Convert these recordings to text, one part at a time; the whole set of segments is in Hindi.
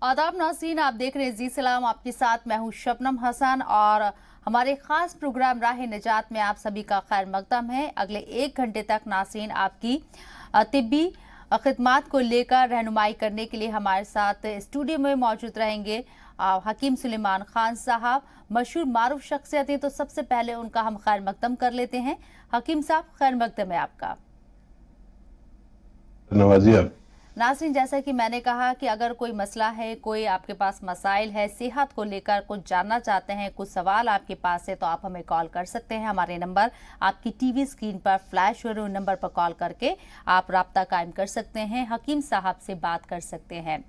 आदाब नाज़रीन, आप देख रहे हैं जी सलाम। आपके साथ मैं हूं शबनम हसन और हमारे खास प्रोग्राम राह निजात में आप सभी का खैर मकदम है। अगले 1 घंटे तक नाज़रीन आपकी तिब्बी खिदमात को लेकर रहनुमाई करने के लिए हमारे साथ स्टूडियो में मौजूद रहेंगे हकीम सुलेमान खान साहब, मशहूर मारूफ शख्सियत हैं। तो सबसे पहले उनका हम खैर मकदम कर लेते हैं। हकीम साहब, खैर मकदम है आपका। नवाजी आप। नाज़रीन, जैसा कि मैंने कहा कि अगर कोई मसला है, कोई आपके पास मसाइल है, सेहत को लेकर कुछ जानना चाहते हैं, कुछ सवाल आपके पास है, तो आप हमें कॉल कर सकते हैं। हमारे नंबर आपकी टीवी स्क्रीन पर फ्लैश हो रहे उन नंबर पर कॉल करके आप राब्ता कायम कर सकते हैं, हकीम साहब से बात कर सकते हैं।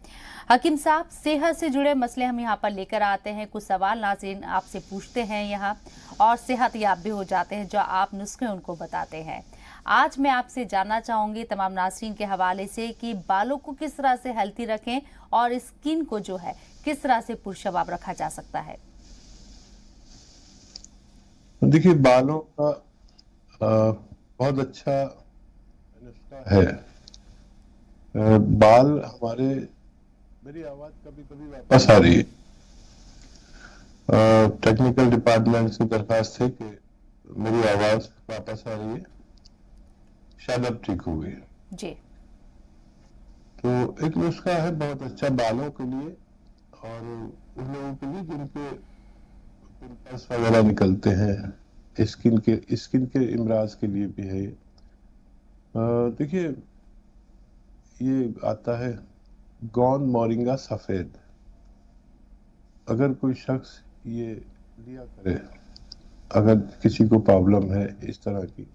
हकीम साहब, सेहत से जुड़े मसले हम यहाँ पर लेकर आते हैं, कुछ सवाल नाज़रीन आपसे पूछते हैं यहाँ, और सेहत याब भी हो जाते हैं जो आप नुस्खे उनको बताते हैं। आज मैं आपसे जानना चाहूंगी तमाम नाज़रीन के हवाले से कि बालों को किस तरह से हेल्थी रखें और स्किन को जो है किस तरह से पुरशबाब रखा जा सकता है। देखिए, बालों का बहुत अच्छा नुस्खा है। बाल हमारे, मेरी आवाज कभी कभी वापस आ रही है। टेक्निकल डिपार्टमेंट से दरखास्त है कि मेरी आवाज वापस आ रही है, शायद अब ठीक हो गई जी। तो एक नुस्खा है बहुत अच्छा बालों के लिए और उन लोगों के लिए जिनके पिंपल्स वगैरह निकलते हैं, स्किन के इमराज के लिए भी है। देखिए, ये आता है गौंद मोरिंगा सफेद। अगर कोई शख्स ये लिया करे, अगर किसी को प्रॉब्लम है इस तरह की,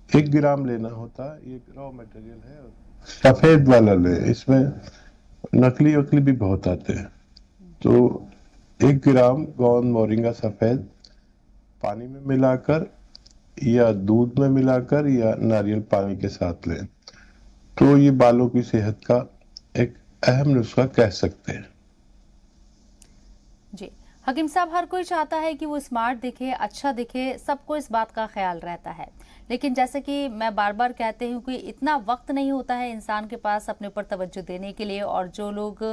1 ग्राम लेना होता है। ये रॉ मटेरियल है, सफेद वाला ले। इसमें नकली वकली भी बहुत आते हैं। तो 1 ग्राम गौंद मोरिंगा सफेद पानी में मिलाकर या दूध में मिलाकर या नारियल पानी के साथ लें, तो ये बालों की सेहत का एक अहम नुस्खा कह सकते हैं। जी हकीम साहब, हर कोई चाहता है कि वो स्मार्ट दिखे, अच्छा दिखे, सबको इस बात का ख्याल रहता है, लेकिन जैसे कि मैं बार बार कहती हूँ कि इतना वक्त नहीं होता है इंसान के पास अपने ऊपर तवज्जो देने के लिए, और जो लोग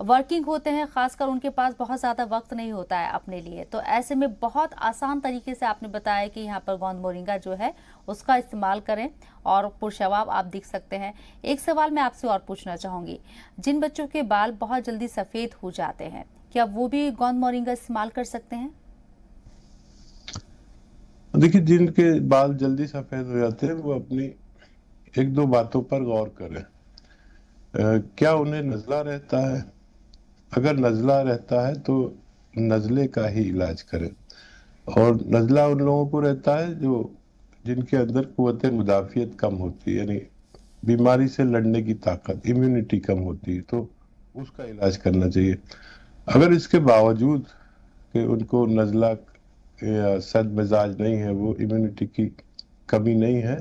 वर्किंग होते हैं खासकर उनके पास बहुत ज़्यादा वक्त नहीं होता है अपने लिए। तो ऐसे में बहुत आसान तरीके से आपने बताया कि यहाँ पर गोंद मोरिंगा जो है उसका इस्तेमाल करें और पुरशबाब आप दिख सकते हैं। एक सवाल मैं आपसे और पूछना चाहूँगी, जिन बच्चों के बाल बहुत जल्दी सफ़ेद हो जाते हैं, क्या वो भी गोंद मोरिंगा इस्तेमाल कर सकते हैं? देखिए, जिनके बाल जल्दी सफेद हो जाते हैं वो अपनी 1-2 बातों पर गौर करें। क्या उन्हें नज़ला रहता है? अगर नज़ला रहता है तो नज़ले का ही इलाज करें। और नज़ला उन लोगों को रहता है जो जिनके अंदर कुव्वत मुदाफ़ियत कम होती है, यानी बीमारी से लड़ने की ताकत, इम्यूनिटी कम होती है, तो उसका इलाज करना चाहिए। अगर इसके बावजूद कि उनको नज़ला या सद मिजाज नहीं है, वो इम्यूनिटी की कमी नहीं है,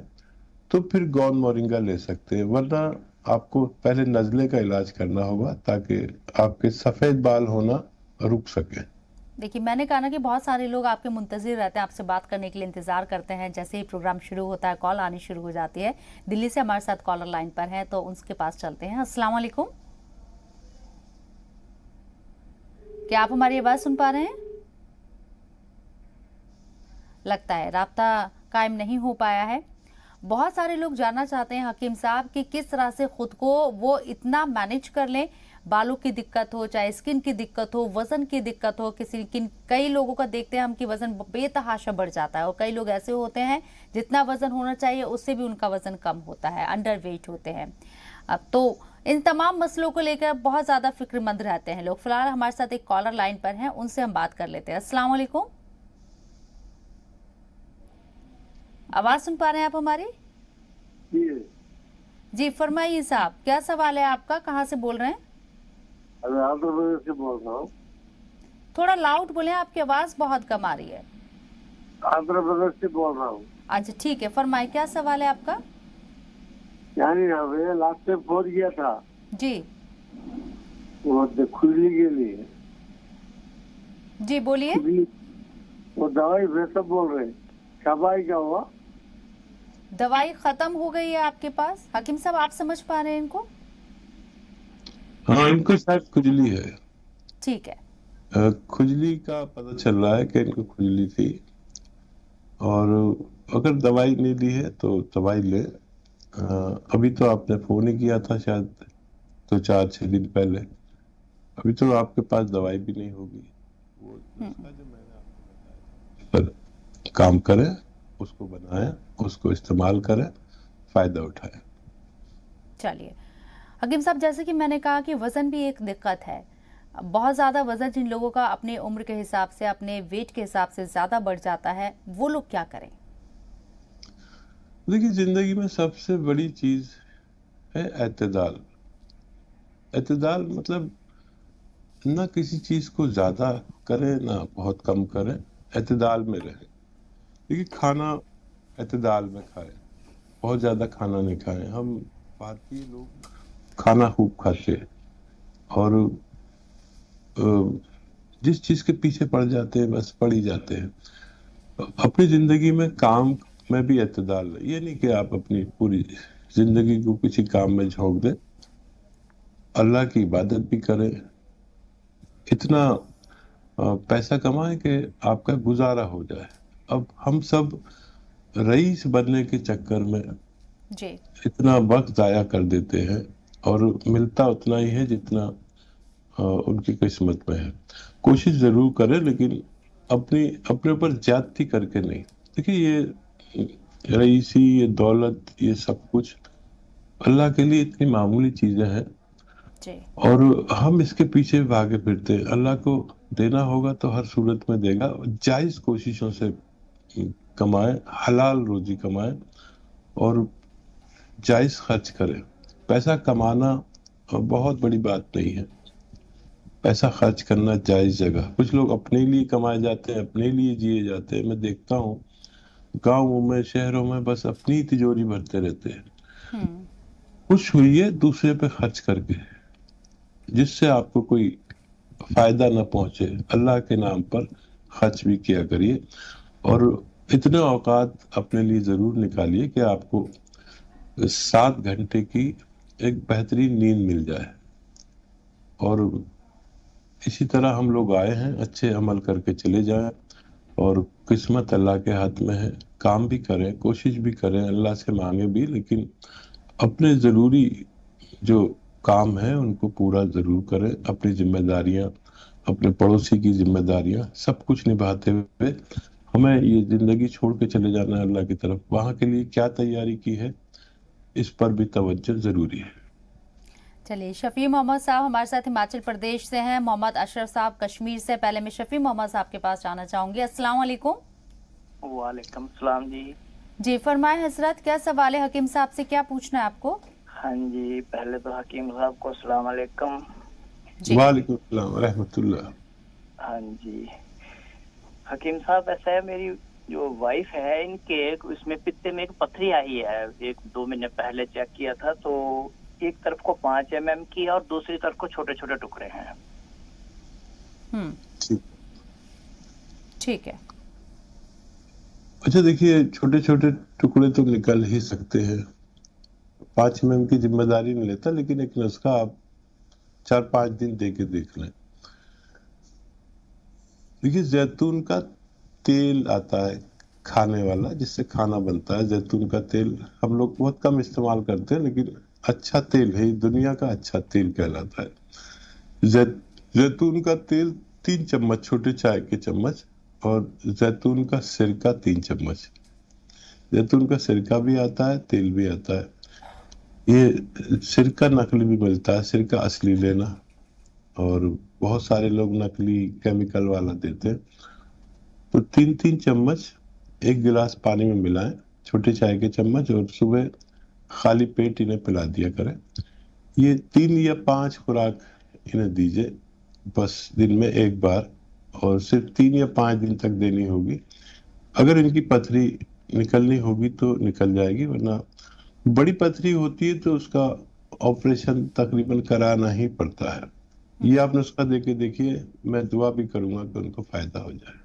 तो फिर गोंद मोरिंगा ले सकते हैं। वरना आपको पहले नज़ले का इलाज करना होगा ताकि आपके सफ़ेद बाल होना रुक सके। देखिए, मैंने कहा ना कि बहुत सारे लोग आपके मुंतजिर रहते हैं, आपसे बात करने के लिए इंतजार करते हैं। जैसे ही प्रोग्राम शुरू होता है कॉल आनी शुरू हो जाती है। दिल्ली से हमारे साथ कॉलर लाइन पर है, तो उनके पास चलते हैं। अस्सलाम वालेकुम, क्या आप हमारी आवाज़ सुन पा रहे हैं? लगता है राब्ता कायम नहीं हो पाया है। बहुत सारे लोग जानना चाहते हैं हकीम साहब कि किस तरह से खुद को वो इतना मैनेज कर लें, बालों की दिक्कत हो, चाहे स्किन की दिक्कत हो, वजन की दिक्कत हो। कई लोगों का देखते हैं हम कि वजन बेतहाशा बढ़ जाता है, और कई लोग ऐसे होते हैं जितना वजन होना चाहिए उससे भी उनका वजन कम होता है, अंडर वेट होते हैं। अब तो इन तमाम मसलों को लेकर बहुत ज्यादा फिक्रमंद रहते हैं लोग। फिलहाल हमारे साथ एक कॉलर लाइन पर है, उनसे हम बात कर लेते हैं। अस्सलाम वालेकुम, आवाज सुन पा रहे हैं आप हमारी? जी फरमाइए साहब, क्या सवाल है आपका, कहाँ से बोल रहे हैं? मैं आंध्र प्रदेश से बोल रहा हूँ। थोड़ा लाउड बोले, आपकी आवाज बहुत कम आ रही है। आंध्र प्रदेश से बोल रहा हूँ। अच्छा ठीक है, फरमाइए क्या सवाल है आपका? यानी हमें लास्ट टाइम फोन किया था जी वो खुजली के लिए। जी बोलिए। वो दवाई वैसा बोल रहे, दवाई क्या हुआ? दवाई खत्म हो गई है आपके पास? हकीम साहब, आप समझ पा रहे हैं इनको? हाँ, इनको शायद खुजली है। ठीक है। खुजली का पता चल रहा है कि इनको खुजली थी, और अगर दवाई नहीं ली है तो दवाई ले। अभी तो आपने फोन ही किया था शायद, तो 4-6 दिन पहले। अभी तो आपके पास दवाई भी नहीं होगी। वो नुस्खा जो मैंने आपको बताया पर काम करे, उसको बनाए, उसको इस्तेमाल करें, फायदा उठाए। चलिए हकीम साहब, जैसे कि मैंने कहा कि वजन भी एक दिक्कत है। बहुत ज्यादा वजन जिन लोगों का अपने उम्र के हिसाब से, अपने वेट के हिसाब से ज्यादा बढ़ जाता है, वो लोग क्या करें? देखिए, जिंदगी में सबसे बड़ी चीज है एतदाल। एतदाल मतलब ना किसी चीज को ज्यादा करें ना बहुत कम करें, एतदाल में रहे। देखिए, खाना एतदाल में खाएं, बहुत ज्यादा खाना नहीं खाएं। हम भारतीय लोग खाना खूब खाते हैं, और जिस चीज के पीछे पड़ जाते हैं बस पड़ ही जाते हैं। अपनी जिंदगी में काम में भी एतदाल है। ये नहीं कि आप अपनी पूरी जिंदगी को किसी काम में झोंक दें। अल्लाह की इबादत भी करें, इतना पैसा कमाएं कि आपका गुजारा हो जाए। अब हम सब रईस बनने के चक्कर में जी। इतना वक्त जाया कर देते हैं, और मिलता उतना ही है जितना उनकी किस्मत में है। कोशिश जरूर करें, लेकिन अपने ऊपर ज्यादती करके नहीं। देखिए, ये रईसी, ये दौलत, ये सब कुछ अल्लाह के लिए इतनी मामूली चीजें हैं, जी। और हम इसके पीछे भागे फिरते हैं। अल्लाह को देना होगा तो हर सूरत में देगा। जायज कोशिशों से कमाएं, हलाल रोजी कमाएं, और जायज खर्च करें। पैसा कमाना बहुत बड़ी बात नहीं है, पैसा खर्च करना जायज जगह। कुछ लोग अपने लिए कमाए जाते हैं, अपने लिए जिए जाते हैं। मैं देखता हूँ गाँवों में, शहरों में बस अपनी तिजोरी भरते रहते हैं। खुश हुई है दूसरे पे खर्च करके, जिससे आपको कोई फायदा न पहुंचे। अल्लाह के नाम पर खर्च भी किया करिए, और इतने औकात अपने लिए जरूर निकालिए कि आपको 7 घंटे की एक बेहतरीन नींद मिल जाए। और इसी तरह हम लोग आए हैं, अच्छे अमल करके चले जाएं, और किस्मत अल्लाह के हाथ में है। काम भी करें, कोशिश भी करें, अल्लाह से मांगे भी, लेकिन अपने जरूरी जो काम है उनको पूरा जरूर करें। अपनी जिम्मेदारियां, अपने पड़ोसी की जिम्मेदारियां, सब कुछ निभाते हुए हमें ये जिंदगी छोड़ के चले जाना है अल्लाह की तरफ। वहां के लिए क्या तैयारी की है, इस पर भी तवज्जो जरूरी है। चलिए, शफी मोहम्मद साहब हमारे साथ हिमाचल प्रदेश से हैं, मोहम्मद अशरफ साहब कश्मीर से। पहले मैं शफी मोहम्मद साहब के पास जाना चाहूंगी। अस्सलाम वालेकुम। वालेकुम सलाम जी। जी फरमाए हजरत, क्या सवाल है? हकीम साहब से क्या पूछना है आपको? हाँ जी, पहले तो हकीम साहब को अस्सलाम वालेकुम। वालेकुम सलाम रहमतुल्लाह। हाँ जी हकीम साहब, ऐसा है, मेरी जो वाइफ है, इनके इसमें पित्ते में एक पथरी आई है। 1-2 महीने पहले चेक किया था, तो एक तरफ को 5 mm की और दूसरी तरफ को छोटे छोटे टुकड़े हैं। ठीक है। अच्छा, देखिए, छोटे छोटे टुकड़े तो निकल ही सकते हैं। 5 mm की जिम्मेदारी नहीं लेता, लेकिन एक नुस्खा आप 4-5 दिन दे के देख लें। देखिए, जैतून का तेल आता है खाने वाला, जिससे खाना बनता है। जैतून का तेल हम लोग बहुत कम इस्तेमाल करते हैं, लेकिन अच्छा तेल है, दुनिया का अच्छा तेल कहलाता है। जैतून का तेल 3 चम्मच, छोटे चाय के चम्मच, और जैतून का सिरका 3 चम्मच। जैतून का सिरका भी आता है, तेल भी आता है। ये सिरका नकली भी मिलता है, सिरका असली लेना। और बहुत सारे लोग नकली केमिकल वाला देते हैं। तो 3-3 चम्मच 1 गिलास पानी में मिलाएं, छोटे चाय के चम्मच, और सुबह खाली पेट इन्हें पिला दिया करें। ये 3 या 5 खुराक इन्हें दीजिए, बस दिन में 1 बार, और सिर्फ 3 या 5 दिन तक देनी होगी। अगर इनकी पथरी निकलनी होगी तो निकल जाएगी, वरना बड़ी पथरी होती है तो उसका ऑपरेशन तकरीबन कराना ही पड़ता है। ये आप नुस्खा देके देखिए, मैं दुआ भी करूंगा कि उनको फायदा हो जाए।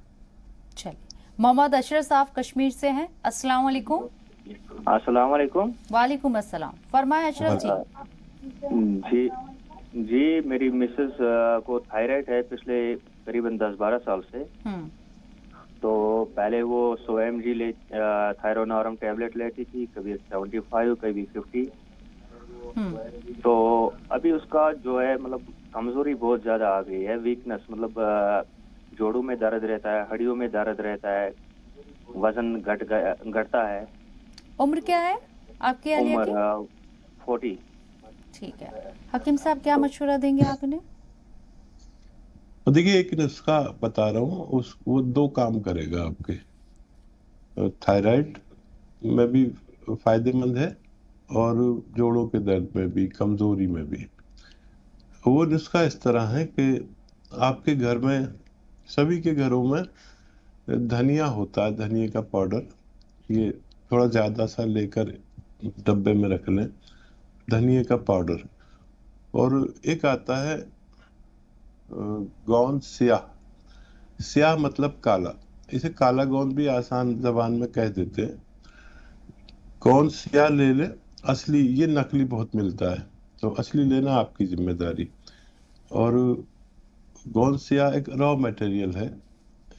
चलिए, मोहम्मद अशरफ साहब कश्मीर से हैं। अस्सलाम वालेकुम। अस्सलाम वालेकुम। वालेकुम अस्सलाम। फरमाए अशरफ जी। जी जी, मेरी मिसेस को थायराइड है पिछले करीबन 10-12 साल से। हम्म। तो पहले वो 100 mg थायरोनॉर्म टैबलेट लेती थी, कभी 75, कभी 50। हम्म। तो अभी उसका जो है मतलब कमजोरी बहुत ज्यादा आ गई है, वीकनेस, मतलब जोड़ों में दर्द रहता है, हड्डियों में दर्द रहता है, वजन घटता है। उम्र क्या है आपकी आलिया की? उम्र 40। ठीक है, हकीम साहब क्या मशवरा देंगे आप इन्हें? तो देखिए, एक नुस्खा बता रहा हूँ, उस वो 2 काम करेगा आपके। थायराइड में भी फायदेमंद है और जोड़ों के दर्द में भी, कमजोरी में भी। वो नुस्खा इस तरह है कि आपके घर में, सभी के घरों में धनिया होता है, धनिया का पाउडर। ये थोड़ा ज्यादा सा लेकर डब्बे में रख लें, धनिया का पाउडर। और एक आता है गोंद स्याह। स्याह मतलब काला, इसे काला गोंद भी आसान जबान में कह देते हैं। गोंद स्याह ले ले, असली, ये नकली बहुत मिलता है, तो असली लेना आपकी जिम्मेदारी। और गोंद स्याह एक रॉ मटेरियल है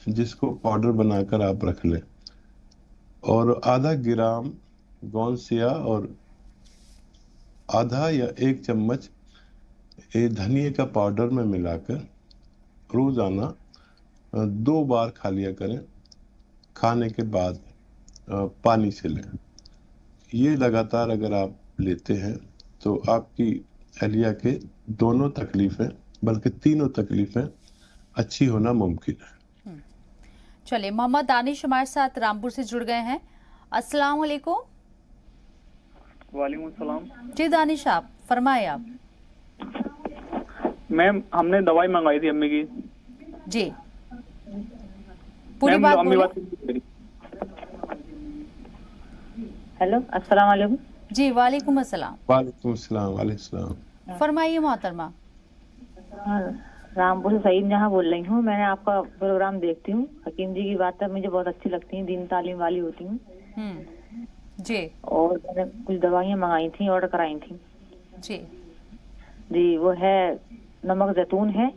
जिसको पाउडर बनाकर आप रख लें। और आधा ग्राम गोंद स्याह और आधा या 1 चम्मच ये धनिया का पाउडर में मिलाकर रोजाना 2 बार खा लिया करें, खाने के बाद पानी से लें। ये लगातार अगर आप लेते हैं तो आपकी एलिया के दोनों तकलीफें, बल्कि तीनों तकलीफें अच्छी होना मुमकिन है। चलिए, मोहम्मद दानिश हमारे साथ रामपुर से जुड़ गए हैं। अस्सलाम वालेकुम। वालेकुम सलाम। जी दानिश, आप फरमाए। आप मैम, हमने दवाई मंगाई थी अम्मी की। जी, पूरी बात अम्मी बोले। हेलो, अस्सलाम वालेकुम। जी वालेकुम अस्सलाम। वालेकुम अस्सलाम। वालेकुम अस्सलाम। फरमाइए मोहतरमा। रामपुर से सईद जहाँ बोल रही हूँ। मैंने आपका प्रोग्राम देखती हूँ, हकीम जी की बातें मुझे बहुत अच्छी लगती हैं, दीन तालीम वाली होती हूँ। जी। और मैंने कुछ दवाइयाँ मंगाई थी, ऑर्डर कराई थी। जी जी, वो है नमक जैतून है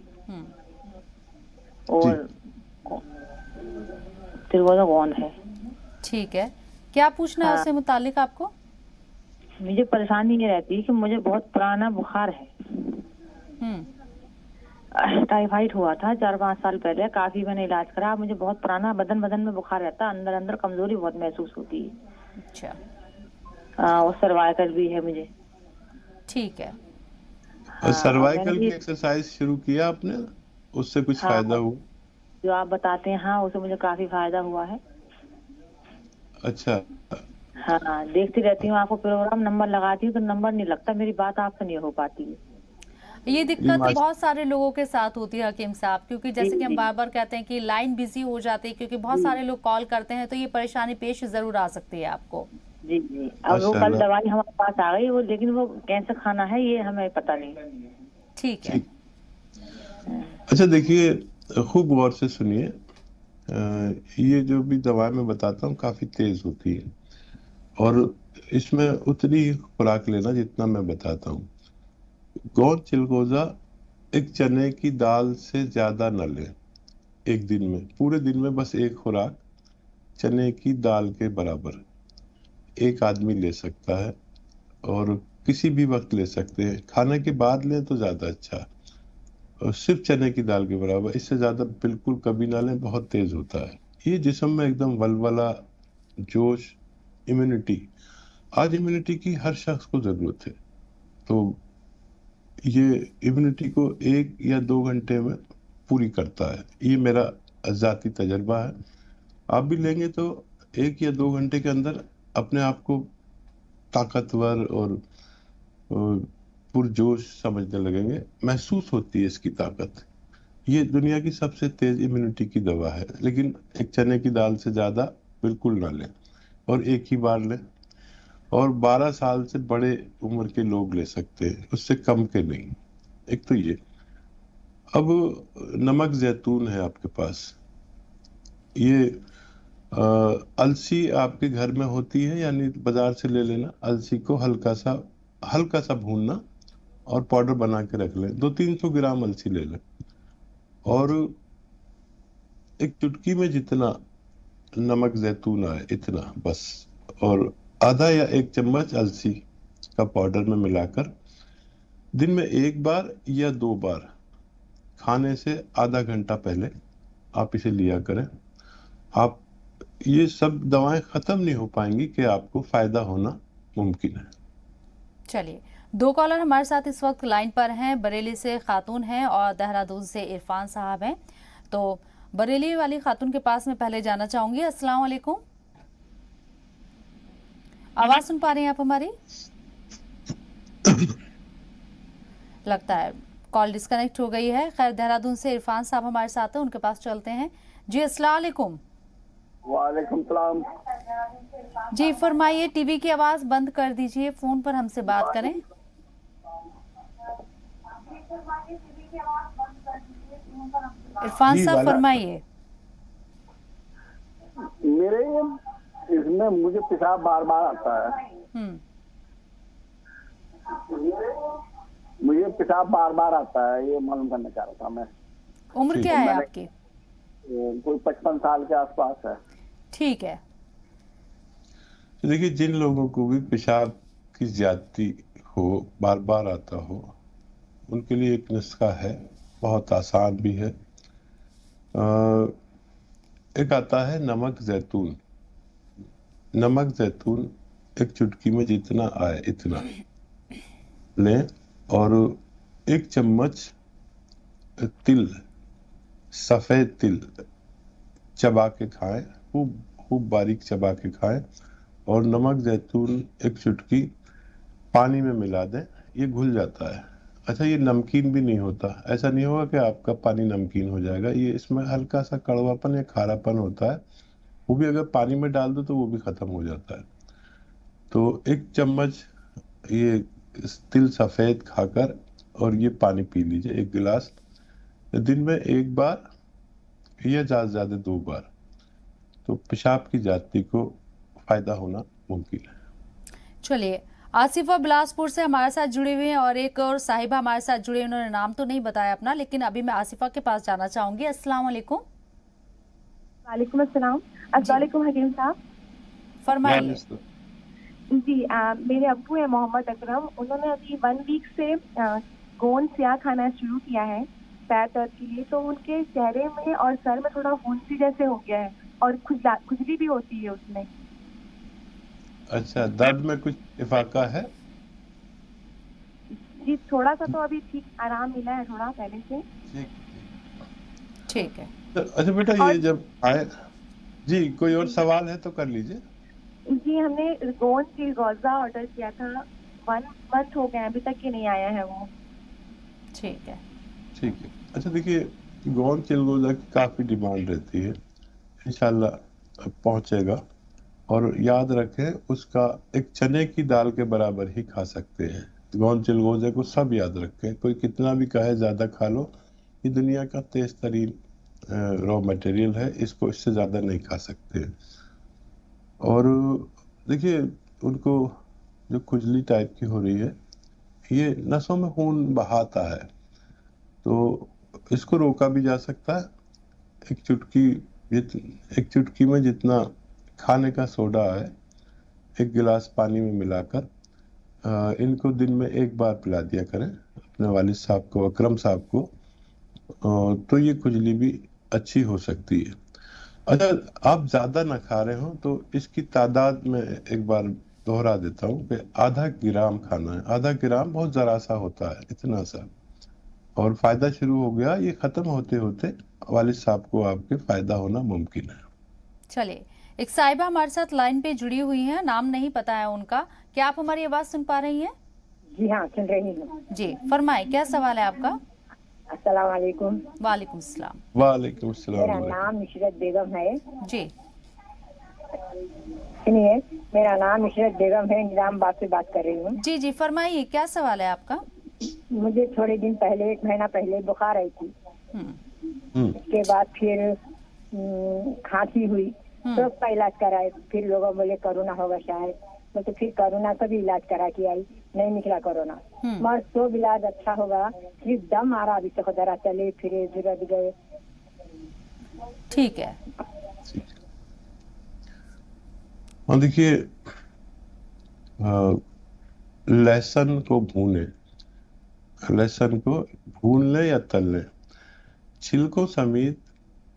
और तिरगोजा गोंद है। ठीक है, क्या पूछना है उससे मुतालिक आपको? मुझे परेशानी ये रहती है कि मुझे बहुत पुराना बुखार है। टाइफाइड हुआ था 4-5 साल पहले, काफी मैंने इलाज करा। मुझे बहुत पुराना बदन में बुखार रहता है, अंदर अंदर कमजोरी बहुत महसूस होती है। अच्छा। और सर्वाइकल भी है मुझे। ठीक है। और सर्वाइकल की एक्सरसाइज शुरू किया आपने, उससे कुछ फायदा हुआ? जो आप बताते हैं, हाँ, उससे मुझे काफी फायदा हुआ है। अच्छा। हाँ, देखती रहती हूँ आपको प्रोग्राम, नंबर लगाती हूँ तो नंबर नहीं लगता, मेरी बात आपसे नहीं हो पाती है। ये दिक्कत बहुत सारे लोगों के साथ होती है हकीम साहब, क्योंकि जैसे कि हम बार बार कहते हैं कि लाइन बिजी हो जाती है, क्योंकि बहुत सारे लोग कॉल करते हैं, तो ये परेशानी पेश जरूर आ सकती है आपको। जी जी। अब वो कल दवाई हमारे पास आ गई, वो लेकिन वो कैसे खाना है ये हमें पता नहीं। ठीक है। अच्छा, देखिए, खूब गौर से सुनिए। ये जो भी दवा मैं बताता हूँ काफी तेज होती है, और इसमें उतनी ही खुराक लेना जितना मैं बताता हूँ। गोंद चिलगोजा एक चने की दाल से ज्यादा न लें एक दिन में। पूरे दिन में बस एक खुराक चने की दाल के बराबर एक आदमी ले सकता है, और किसी भी वक्त ले सकते हैं। खाने के बाद लें तो ज्यादा अच्छा, और सिर्फ चने की दाल के बराबर, इससे ज्यादा बिल्कुल कभी ना लें, बहुत तेज होता है। ये जिस्म में एकदम वलवला, जोश, इम्यूनिटी, आज इम्यूनिटी की हर शख्स को जरूरत है। तो ये इम्यूनिटी को 1 या 2 घंटे में पूरी करता है, ये मेरा जाती तजर्बा है। आप भी लेंगे तो 1 या 2 घंटे के अंदर अपने आप को ताकतवर और पुरजोश समझने लगेंगे, महसूस होती है इसकी ताकत। ये दुनिया की सबसे तेज इम्यूनिटी की दवा है, लेकिन एक चने की दाल से ज्यादा बिल्कुल ना लें, और एक ही बार लें। और 12 साल से बड़े उम्र के लोग ले सकते हैं, उससे कम के नहीं। एक तो ये। अब नमक जैतून है आपके पास, ये अलसी आपके घर में होती है, यानी बाजार से ले लेना। अलसी को हल्का सा भूनना और पाउडर बना के रख लें। 200-300 ग्राम अलसी ले लें और एक चुटकी में जितना नमक जैतून आए इतना बस, और आधा या 1 चम्मच अलसी का पाउडर में मिलाकर दिन में 1 बार या 2 बार खाने से आधा घंटा पहले आप इसे लिया करें। आप ये सब दवाएं खत्म नहीं हो पाएंगी कि आपको फायदा होना मुमकिन है। चलिए, 2 कॉलर हमारे साथ इस वक्त लाइन पर हैं। बरेली से खातून हैं और देहरादून से इरफान साहब हैं। तो बरेली वाली खातून के पास मैं पहले जाना चाहूंगी। अस्सलाम वालेकुम, आवाज सुन पा रही हैं आप हमारी? लगता है कॉल डिस्कनेक्ट हो गई है। खैर, देहरादून से इरफान साहब हमारे साथ हैं, उनके पास चलते हैं। जी अस्सलाम वालेकुम। वालेकुम सलाम। जी फरमाइए, टीवी की आवाज बंद कर दीजिए, फोन पर हमसे बात करें। इरफान साहब फरमाइए। मेरे इसमें मुझे पेशाब बार बार आता है। मुझे पेशाब बार बार आता है, ये मालूम करना चाह रहा था मैं। उम्र क्या है आपकी? कोई 55 साल के आसपास है। ठीक है। देखिए, जिन लोगों को भी पेशाब की ज्यादती हो, बार बार आता हो, उनके लिए एक नुस्खा है, बहुत आसान भी है। एक आता है नमक जैतून। नमक जैतून एक चुटकी में जितना आए इतना लें और 1 चम्मच तिल, सफेद तिल चबा के खाएं, खूब बारीक चबा के खाएं और नमक जैतून एक चुटकी पानी में मिला दें, ये घुल जाता है। अच्छा, ये नमकीन भी नहीं होता, ऐसा नहीं होगा कि आपका पानी नमकीन हो जाएगा। ये इसमें हल्का सा कड़वापन या खारापन होता है, वो भी अगर पानी में डाल दो तो वो भी खत्म हो जाता है। तो 1 चम्मच ये तिल सफेद खाकर और ये पानी पी लीजिए 1 गिलास, दिन में 1 बार या ज्यादा से ज्यादा 2 बार, तो पेशाब की जाति को फायदा होना मुमकिन है। चलिए, आसिफा बिलासपुर से हमारे साथ जुड़े हुए हैं और एक और साहिबा हमारे साथ जुड़े, उन्होंने नाम तो नहीं बताया अपना, लेकिन अभी मैं आसिफा के पास जाना चाहूंगी। अस्सलाम वालेकुम। वालेकुम अस्सलाम। अस्सलाम वालेकुम हकीम साहब, फरमाइए। जी मेरे अब्बू है मोहम्मद अकरम, उन्होंने अभी 1 वीक से गोंद स्याह खाना शुरू किया है पैर दर्द के लिए। तो उनके चेहरे में और सर में थोड़ा फुंसी जैसे हो गया है और खुजली भी होती है उसमें। अच्छा, दर्द में कुछ इफाका है? जी थोड़ा सा तो अभी ठीक आराम मिला है थोड़ा पहले से। ठीक है। अच्छा बेटा, ये जब आए जी, कोई और सवाल है तो कर लीजिए। जी हमने गोंद चिलगोजा ऑर्डर किया था, 1 मंथ हो गए अभी तक ही नहीं आया है वो। ठीक है। ठीक है। अच्छा देखिए, गोंद चिलगोजा की काफी डिमांड रहती है, इंशाल्लाह पहुंचेगा। और याद रखें, उसका एक चने की दाल के बराबर ही खा सकते हैं। गोंद चिलगोजे को सब याद रखें, कोई कितना भी कहे ज्यादा खा लो, ये दुनिया का तेज तरीन रॉ मटेरियल है, इसको इससे ज्यादा नहीं खा सकते। और देखिए, उनको जो खुजली टाइप की हो रही है, ये नसों में खून बहाता है, तो इसको रोका भी जा सकता है। एक चुटकी में जितना खाने का सोडा है 1 गिलास पानी में मिलाकर इनको दिन में 1 बार पिला दिया करें अपने वालिद साहब को, अकरम साहब को, तो ये खुजली भी अच्छी हो सकती है। अगर आप ज्यादा ना खा रहे हो तो इसकी तादाद में एक बार दोहरा देता हूँ कि आधा ग्राम खाना है। आधा ग्राम बहुत जरा सा होता है, इतना सा, और फायदा शुरू हो गया। ये खत्म होते होते वालिद साहब को आपके फायदा होना मुमकिन है। चलिए, एक साहिबा हमारे साथ लाइन पे जुड़ी हुई हैं, नाम नहीं पता है उनका। क्या आप हमारी आवाज सुन पा रही हैं? जी हाँ, सुन रही हूँ। जी फरमाए, क्या सवाल है आपका? अस्सलाम वालेकुम। वालेकुम सलाम। वालेकुम सलाम। मेरा नाम नुसरत बेगम है। जी सुनिए, मेरा नाम नुसरत बेगम है, निजामाबाद से बात कर रही हूँ। जी जी फरमाइए, क्या सवाल है आपका? मुझे थोड़े दिन पहले, 1 महीना पहले बुखार आई थी। उसके बाद फिर खांसी हुई, तो उसका इलाज कराए। फिर लोगों बोले कोरोना होगा शायद, तो फिर कोरोना का भी इलाज करा के आई। नहीं निकला कोरोना। मगर सब इलाज अच्छा होगा, सिर्फ दम आ रहा अभी तक, जरा चले फिरे गिर गए। ठीक है। और देखिए, लहसुन को भूने, लहसुन को भून ले या तल ले, छिलकों समेत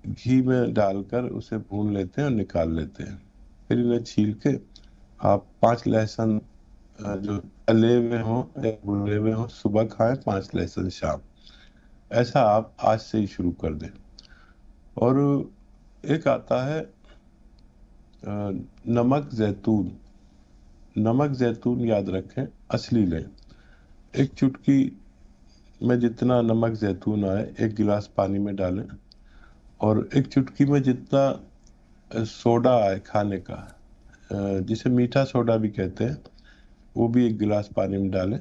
घी में डालकर उसे भून लेते हैं और निकाल लेते हैं। फिर इन्हें छील के आप 5 लहसुन जो तले हुए हों या भुने हुए हों सुबह खाएं, 5 लहसुन शाम। ऐसा आप आज से ही शुरू कर दें। और एक आता है नमक जैतून। नमक जैतून याद रखें, असली लें। एक चुटकी में जितना नमक जैतून आए 1 गिलास पानी में डालें, और एक चुटकी में जितना सोडा आए खाने का, जिसे मीठा सोडा भी कहते हैं, वो भी 1 गिलास पानी में डालें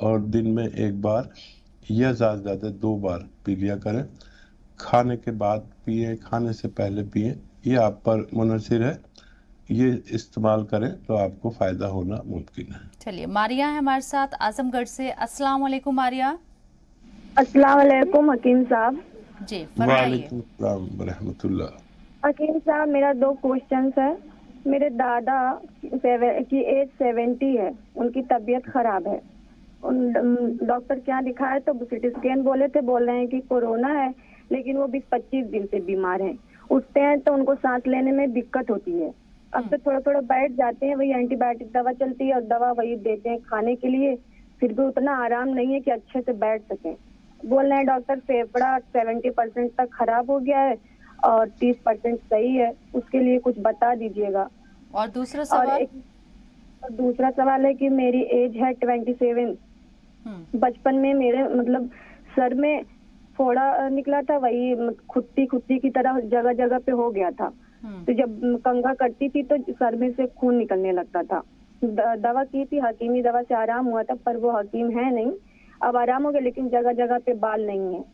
और दिन में 1 बार या ज़्यादा 2 बार पी लिया करें। खाने के बाद पिए, खाने से पहले पिए, ये आप पर मुनहसिर है। ये इस्तेमाल करें तो आपको फायदा होना मुमकिन है। चलिए, मारिया है हमारे साथ आजमगढ़ से। अस्सलाम वालेकुम मारिया। अस्सलाम वालेकुम हकीम साहब। जी फरमाइए। वालेकुम अस्सलाम व रहमतुल्लाह। हकीम साहब, मेरा 2 क्वेश्चंस है। मेरे दादा की एज 70 है, उनकी तबीयत खराब है। डॉक्टर क्या लिखा है तो सिटी स्कैन बोले थे, बोल रहे हैं कि कोरोना है, लेकिन वो 20-25 दिन से बीमार हैं। उठते हैं तो उनको सांस लेने में दिक्कत होती है। अब तो थोड़ा थोड़ा बैठ जाते हैं, वही एंटीबायोटिक दवा चलती है और दवा वही देते हैं खाने के लिए, फिर भी उतना आराम नहीं है कि अच्छे से बैठ सकें। बोल रहे हैं डॉक्टर फेफड़ा 70% तक खराब हो गया है और 30% सही है, उसके लिए कुछ बता दीजिएगा। और दूसरा सवाल? दूसरा सवाल है कि मेरी एज है 27। बचपन में मेरे मतलब सर में फोड़ा निकला था, वही खुत्ती की तरह जगह जगह पे हो गया था। तो जब कंघा करती थी तो सर में से खून निकलने लगता था। दवा की थी, हकीमी दवा से आराम हुआ था, पर वो हकीम है नहीं, अब आराम हो गया, लेकिन जगह जगह पे बाल नहीं है।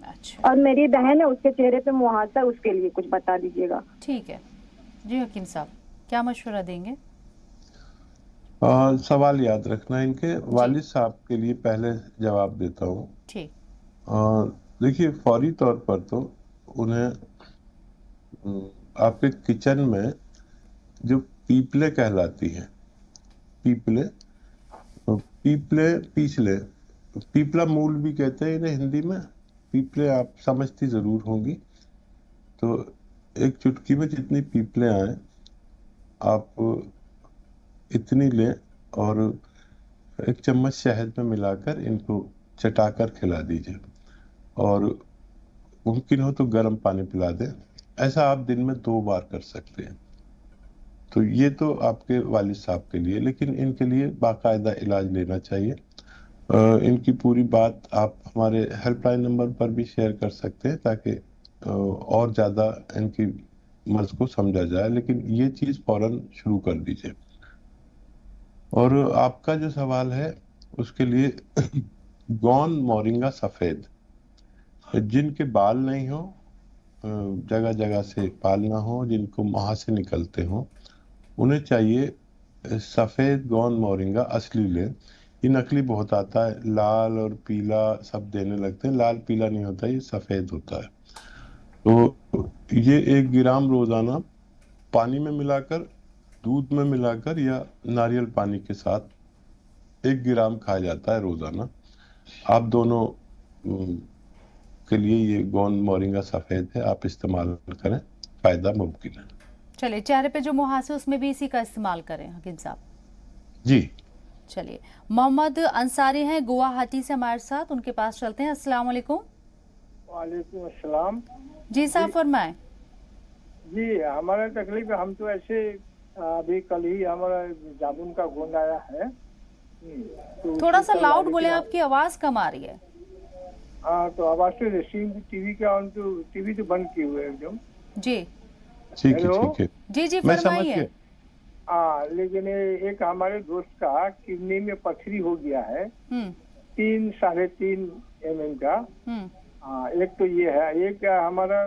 अच्छा। और मेरी बहन है, उसके चेहरे पे मुहासा, उसके लिए कुछ बता दीजिएगा। ठीक है जी हकीम साहब, क्या मशवरा देंगे? सवाल याद रखना इनके वालिद साहब के लिए पहले जवाब देता हूँ। ठीक। देखिए, फौरी तौर पर तो उन्हें आपके किचन में जो पीपले कहलाती हैं, पीपले पीस ले, पीपला मूल भी कहते हैं इन्हें हिंदी में। पीपले आप समझती जरूर होंगी। तो एक चुटकी में जितनी पीपले आए आप इतनी लें और 1 चम्मच शहद में मिलाकर इनको चटाकर खिला दीजिए, और मुमकिन हो तो गर्म पानी पिला दें। ऐसा आप दिन में 2 बार कर सकते हैं। तो ये तो आपके वालिद साहब के लिए, लेकिन इनके लिए बाकायदा इलाज लेना चाहिए। इनकी पूरी बात आप हमारे हेल्पलाइन नंबर पर भी शेयर कर सकते हैं, ताकि और ज़्यादा इनकी मर्ज को समझा जाए। लेकिन ये चीज़ फौरन शुरू कर दीजिए। और आपका जो सवाल है उसके लिए गौन मोरिंगा सफ़ेद, जिनके बाल नहीं हो, जगह जगह से बाल ना हो, जिनको मुहासे निकलते हो, उन्हें चाहिए सफ़ेद गौन मोरिंगा असली लें। ये नकली बहुत आता है, लाल और पीला सब देने लगते हैं। लाल पीला नहीं होता, ये सफ़ेद होता है। तो ये 1 ग्राम रोज़ाना पानी में मिलाकर, दूध में मिलाकर या नारियल पानी के साथ 1 ग्राम खाया जाता है रोज़ाना। आप दोनों के लिए ये गौन मोरिंगा सफ़ेद है, आप इस्तेमाल करें, फ़ायदा मुमकिन है। चलिए, चेहरे पे जो मुहासे उसमें भी इसी का इस्तेमाल करें हकीम साहब। जी। चलिए, मोहम्मद अंसारी हैं गुवाहाटी से हमारे साथ, उनके पास चलते हैं। अस्सलाम वालेकुम। वालेकुम अस्सलाम। जी साहब फरमाएं। जी, हमारा तकलीफ, हम तो ऐसे अभी कल ही हमारा जामुन का गोंद आया है। तो थोड़ा सा लाउड बोले, आपकी आवाज कम आ रही है। हाँ, तो आवाज तो टीवी का ऑन, तो टीवी तो बंद किए हुए एकदम। जी ठीक है। जी जी फरमाइए। लेकिन एक हमारे दोस्त का किडनी में पथरी हो गया है 3-3.5 mm का। एक तो ये है, एक हमारा,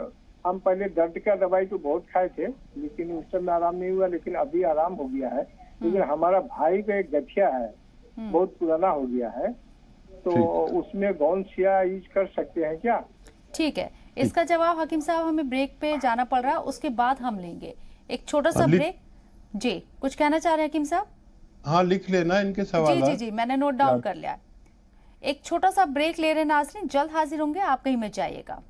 हम पहले दर्द का दवाई तो बहुत खाए थे, लेकिन उस समय आराम नहीं हुआ, लेकिन अभी आराम हो गया है। लेकिन हमारा भाई का एक गठिया है, बहुत पुराना हो गया है, तो उसमें गौन सिया यूज कर सकते हैं क्या? ठीक है, इसका जवाब हकीम साहब हमें ब्रेक पे जाना पड़ रहा है, उसके बाद हम लेंगे एक छोटा सा ब्रेक। जी, कुछ कहना चाह रहे हैं हकीम साहब? हाँ, लिख लेना इनके सवाल। जी जी जी, मैंने नोट डाउन कर लिया। एक छोटा सा ब्रेक ले रहे हैं नाज़रीन, जल्द हाजिर होंगे, आप कहीं मत जाइएगा।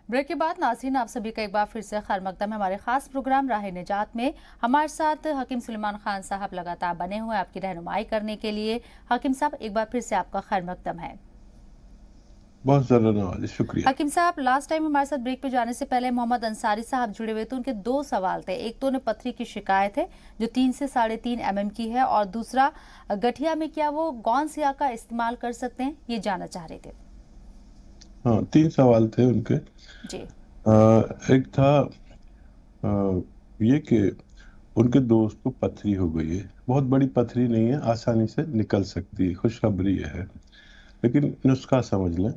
ब्रेक के बाद नाज़रीन आप सभी का एक बार फिर से खैर मकदम है हमारे खास प्रोग्राम राह निजात में। हमारे साथ हकीम सुलेमान खान साहब लगातार बने हुए आपकी रहनुमाई करने के लिए। हकीम साहब एक बार फिर से आपका खैर मकदम है। बहुत ज़्यादा शुक्रिया। हकीम साहब, लास्ट टाइम हमारे साथ ब्रेक पे जाने से पहले मोहम्मद अंसारी साहब जुड़े हुए थे, उनके 2 सवाल थे। एक तो उन्हें पथरी की शिकायत है जो 3 से 3.5 mm की है, और दूसरा गठिया में क्या वो गौन सिया का इस्तेमाल कर सकते हैं, ये जानना चाह रहे थे। हाँ, 3 सवाल थे उनके जी। एक था ये कि उनके दोस्त को पथरी हो गई है, बहुत बड़ी पथरी नहीं है, आसानी से निकल सकती है, खुशखबरी है, लेकिन नुस्खा समझ लें।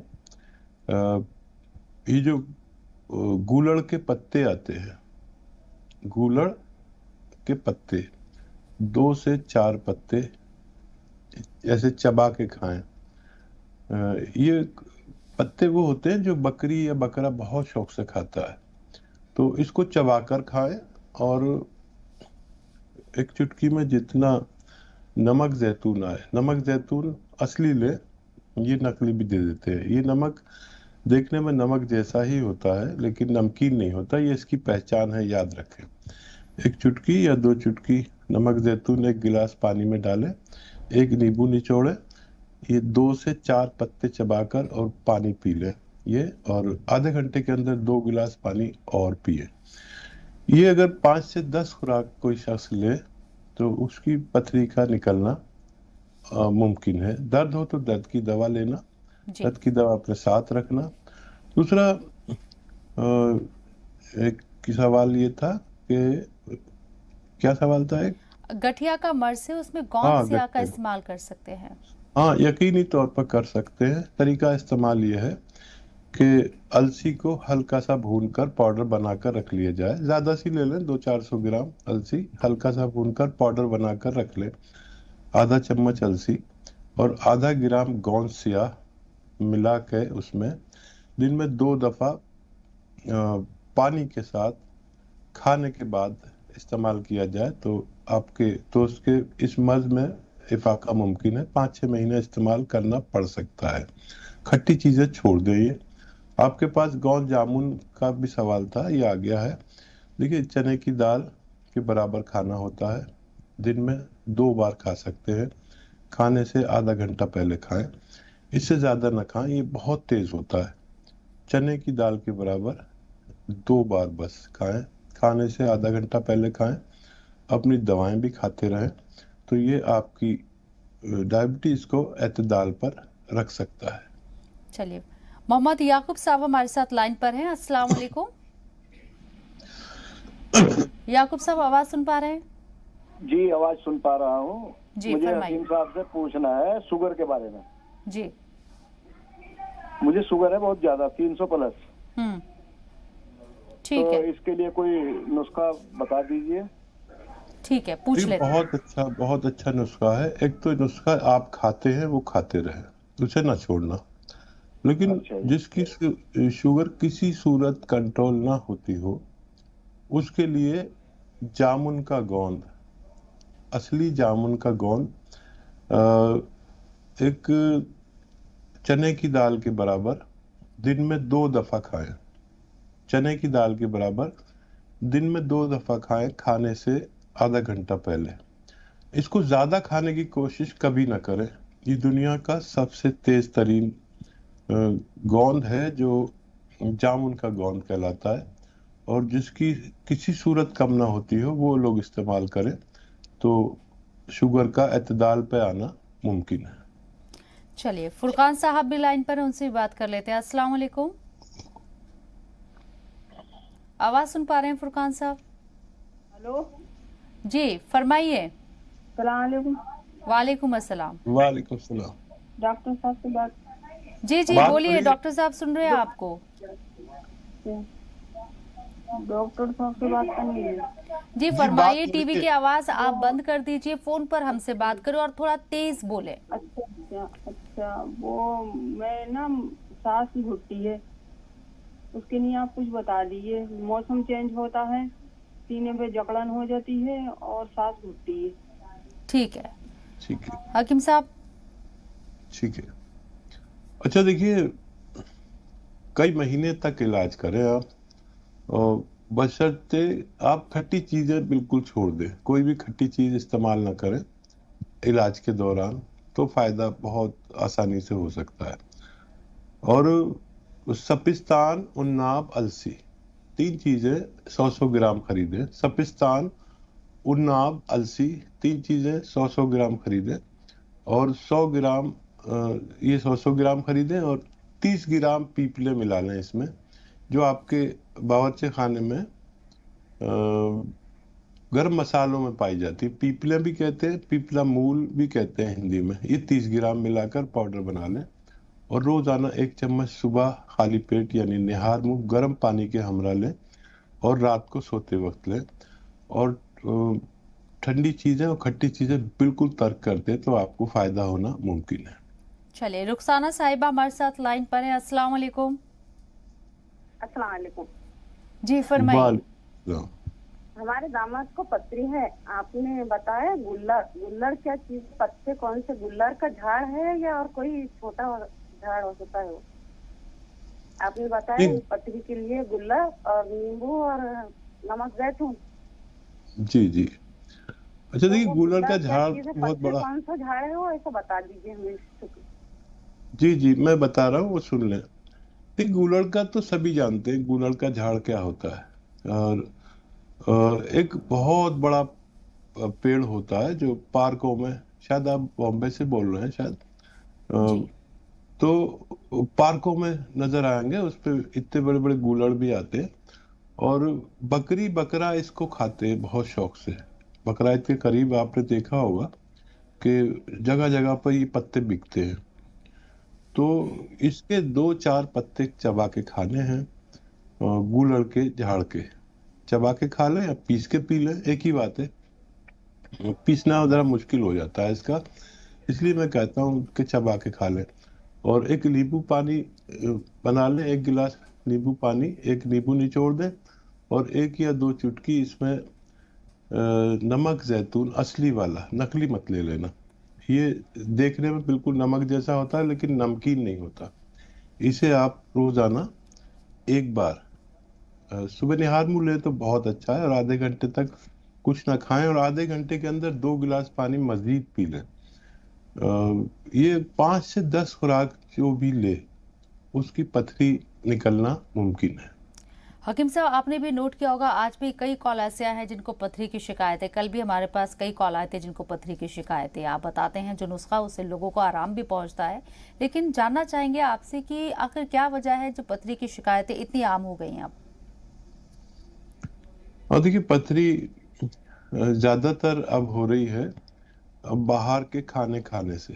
ये जो गूलड़ के पत्ते आते हैं, गूलड़ के पत्ते 2 से 4 पत्ते ऐसे चबा के खाएं। ये पत्ते वो होते हैं जो बकरी या बकरा बहुत शौक से खाता है, तो इसको चबाकर खाएं और एक चुटकी में जितना नमक जैतून आए, नमक जैतून असली ले, ये नकली भी दे देते हैं। ये नमक देखने में नमक जैसा ही होता है लेकिन नमकीन नहीं होता, ये इसकी पहचान है, याद रखें। 1 चुटकी या 2 चुटकी नमक जैतून 1 गिलास पानी में डालें, 1 नींबू निचोड़े, ये 2 से 4 पत्ते चबाकर और पानी पी लें ये, और आधे घंटे के अंदर 2 गिलास पानी और पिए। ये अगर 5 से 10 खुराक कोई शख्स ले तो उसकी पथरी का निकलना मुमकिन है। दर्द हो तो दर्द की दवा लेना, दर्द की दवा अपने साथ रखना। दूसरा एक सवाल ये था कि क्या सवाल था? एक गठिया का मर्ज है, उसमें गौन सिया का इस्तेमाल कर सकते हैं? हाँ, यकीनी तौर पर कर सकते हैं। तरीका इस्तेमाल ये है कि अलसी को हल्का सा भूनकर पाउडर बनाकर रख लिया जाए, ज्यादा सी ले लें, 200-400 ग्राम अलसी हल्का सा भूनकर पाउडर बनाकर रख लें, आधा चम्मच अलसी और आधा ग्राम गौन सिया मिला के उसमें दिन में 2 दफा पानी के साथ खाने के बाद इस्तेमाल किया जाए तो आपके दोस्त के इस मर्ज में इफाका मुमकिन है। 5-6 महीने इस्तेमाल करना पड़ सकता है। खट्टी चीजें छोड़ दें। आपके पास गौन जामुन का भी सवाल था, ये आ गया है। देखिए, चने की दाल के बराबर खाना होता है, दिन में 2 बार खा सकते हैं, खाने से आधा घंटा पहले खाएं, इससे ज्यादा ना खाएं, ये बहुत तेज होता है। चने की दाल के बराबर 2 बार बस खाएं, खाने से आधा घंटा पहले खाएं, अपनी दवाएं भी खाते रहें, तो ये आपकी डायबिटीज को एतदाल पर रख सकता है। चलिए, मोहम्मद याकूब साहब हमारे साथ लाइन पर हैं। अस्सलाम वालेकुम। याकूब साहब, आवाज सुन पा रहे हैं? जी, आवाज सुन पा रहा हूँ। मुझे हकीम साहब से पूछना है शुगर के बारे में। जी, मुझे शुगर है बहुत ज्यादा, 300 प्लस। ठीक है, इसके लिए कोई नुस्खा बता दीजिए। ठीक है, पूछ लेते हैं। बहुत अच्छा नुस्खा है। एक तो नुस्खा आप खाते हैं वो खाते रहे, उसे ना छोड़ना, लेकिन जिसकी शुगर किसी सूरत कंट्रोल ना होती हो उसके लिए जामुन का गोंद, असली जामुन का गोंद एक चने की दाल के बराबर दिन में 2 दफा खाएं। चने की दाल के बराबर दिन में 2 दफा खाएं, खाने से आधा घंटा पहले। इसको ज्यादा खाने की कोशिश कभी ना करें। ये दुनिया का सबसे तेज तरीन गोंद है जो जामुन का गोंद कहलाता है, और जिसकी किसी सूरत कम ना होती हो वो लोग इस्तेमाल करें तो शुगर का एतदाल पे आना मुमकिन है। चलिए, फुरकान साहब भी लाइन पर है, उनसे भी बात कर लेते हैं। अस्सलाम वालेकुम। आवाज सुन पा रहे हैं फुरकान साहब? हेलो जी, फरमाइए। सलाम वालेकुम। वालेकुम अस्सलाम। वालेकुम सलाम। डॉक्टर साहब से बात। जी जी बोलिए, डॉक्टर साहब सुन रहे हैं आपको। डॉक्टर साहब से बात करनी है। जी फरमाइए, टीवी की आवाज आप बंद कर दीजिए, फोन पर हमसे बात करें और थोड़ा तेज बोले। अच्छा वो मैं ना सांस घुटती है, उसके लिए आप कुछ बता दीजिए। मौसम चेंज होता है, सीने पे जकड़न हो जाती है और सांस घुटती है। ठीक है हकीम साहब। ठीक है, अच्छा देखिए, कई महीने तक इलाज करें आप, और बशर्ते आप खट्टी चीजें बिल्कुल छोड़ दें। कोई भी खट्टी चीज इस्तेमाल ना करें इलाज के दौरान, तो फायदा बहुत आसानी से हो सकता है। और सपिस्तान, उन्नाब, अलसी, 3 चीजें 100-100 ग्राम खरीदें। सपिस्तान, उन्नाब, अलसी, 3 चीजें 100-100 ग्राम खरीदें। और 100 ग्राम ये 100-100 ग्राम खरीदें और 30 ग्राम पीपले मिला लें इसमें, जो आपके बावर्ची खाने में गरम मसालों में पाई जाती है। पीपले भी कहते हैं, पीपला मूल भी कहते हैं हिंदी में। ये 30 ग्राम मिलाकर पाउडर बना लें और रोजाना 1 चम्मच सुबह खाली पेट यानी निहार मुंह गर्म पानी के हमरा लें और रात को सोते वक्त लें। और ठंडी चीजें और खट्टी चीजें बिल्कुल तर्क कर दें तो आपको फायदा होना मुमकिन है। चलिए, रुखसाना साहिबा हमारे साथ लाइन पर है। अस्सलाम वालेकुम। अस्सलाम वालेकुम। जी फरमाइए। हमारे दामाद को पथरी है, आपने बताया गुल्लर क्या चीज, पत्ते कौन से, गुल्लर का झाड़ है या और कोई छोटा झाड़ हो सकता है? वो आपने बताया पथरी के लिए गुल्लर और नींबू और नमक जैतून। जी जी, अच्छा देखिए, गुल्लर का झाड़ बहुत बड़ा, कौन सा झाड़ है वो ऐसा बता दीजिए हमें। जी जी मैं बता रहा हूँ, वो सुन लें। देखिए, गुल्लर का तो सभी जानते हैं गुल्लर का झाड़ क्या होता है। और एक बहुत बड़ा पेड़ होता है जो पार्कों में, शायद आप बॉम्बे से बोल रहे हैं शायद, तो पार्कों में नजर आएंगे, उस पे इतने बड़े बड़े गुल्लर भी आते हैं। और बकरी बकरा इसको खाते हैं बहुत शौक से। बकरा के करीब आपने देखा होगा कि जगह जगह पर ये पत्ते बिकते हैं। तो इसके 2-4 पत्ते चबा के खाने हैं, गुल्लर के झाड़ के। चबा के खा लें या पीस के पी लें, एक ही बात है। पीसना जरा मुश्किल हो जाता है इसका, इसलिए मैं कहता हूँ कि चबा के खा लें। और एक नींबू पानी बना लें, 1 गिलास नींबू पानी, 1 नींबू निचोड़ दें और 1 या 2 चुटकी इसमें नमक जैतून असली वाला, नकली मत ले लेना। ये देखने में बिल्कुल नमक जैसा होता है लेकिन नमकीन नहीं होता। इसे आप रोजाना 1 बार सुबह निहार मुंह ले तो बहुत अच्छा है, और आधे घंटे तक कुछ ना खाएं और आधे घंटे के अंदर 2 गिलास पानी मजीद पी लें। ये 5 से 10 खुराक जो भी ले उसकी पथरी निकलना मुमकिन है। हकीम साहब, आपने भी नोट किया होगा, आज भी कई कॉल ऐसे आए हैं जिनको पथरी की शिकायत है। कल भी हमारे पास कई कॉल आए थे जिनको पथरी की शिकायत है। आप बताते हैं जो नुस्खा उससे लोगों को आराम भी पहुंचता है, लेकिन जानना चाहेंगे आपसे कि आखिर क्या वजह है जो पथरी की शिकायतें इतनी आम हो गई हैं अब? और देखिए, पथरी ज्यादातर अब हो रही है अब बाहर के खाने से।